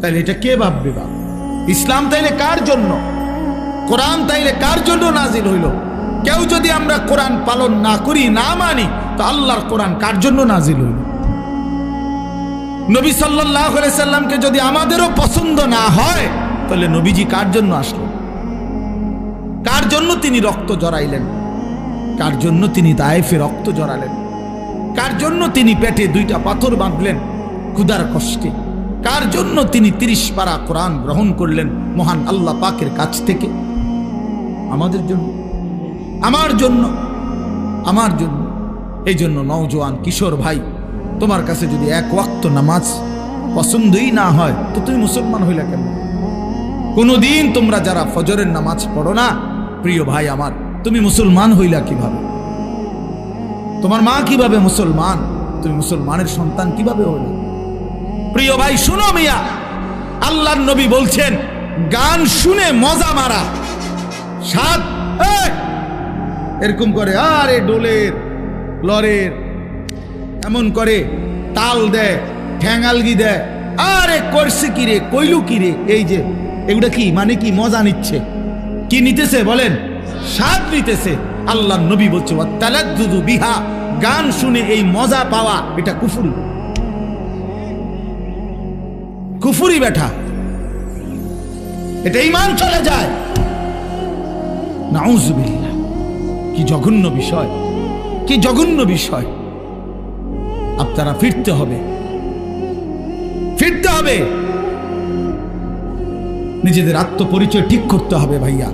তাইলে এটা কে ভাববে? বাপ ইসলাম তাইলে কার জন্য? কোরআন তাইলে কার জন্য নাজিল হইল? কেউ যদি আমরা কোরআন পালন না করি, না মানি, তো আল্লাহর কোরআন কার জন্য নাজিল হইল? নবী সাল্লাল্লাহু আলাইহি সাল্লামকে যদি আমাদেরও পছন্দ না হয়, তাহলে নবীজি কার জন্য আসলেন? কার জন্য তিনি রক্ত জড়াইলেন? কার জন্য তিনি তায়েফে রক্ত জড়ালেন? কার জন্য তিনি পেটে 2টা পাথর বাঁধলেন ক্ষুধার কষ্টে? কার জন্য তিনি 30 পারা কোরআন গ্রহণ করলেন মহান আল্লাহ পাকের কাছ থেকে? আমাদের জন্য, আমার জন্য, আমার জন্য। এই জন্য নওজোয়ান কিশোর ভাই, তোমার কাছে যদি 1 ওয়াক্ত নামাজ পছন্দই না হয়, তো তুমি মুসলমান হইলা কেন? কোনদিন তোমরা যারা ফজরের নামাজ পড়ো না, প্রিয় ভাই আমার, তুমি মুসলমান হইলা কিভাবে? তোমার মা কিভাবে মুসলমান? তুমি মুসলমানের সন্তান কিভাবে হইলা? প্রিয় ভাই শুনো মিয়া, আল্লাহর নবী বলছেন, গান শুনে মজা মারা সাত এরকম করে, আরে ডোলের লরের এমন করে তাল দেয়, ঠ্যাঙালগি দেয়, আরে করছে কিরে, কইলু কিরে, এই যে এগুলা কি মানে? কি মজা নিচ্ছে? কি নিতেছে বলেন? স্বাদ নিতেছে। আল্লাহর নবী বলছে, ওয়াতালাদ্দুদু বিহা, গান শুনে এই মজা পাওয়া, এটা কুফরি। কুফরি বেটা, এটা ঈমান চলে যায়। নাউযুবিল্লাহ, কি জঘন্য বিষয়, কি জঘন্য বিষয়। আপনারা ফিরতে হবে, ফিরতে হবে, নিজেদের আত্মপরিচয় ঠিক করতে হবে ভাইয়া।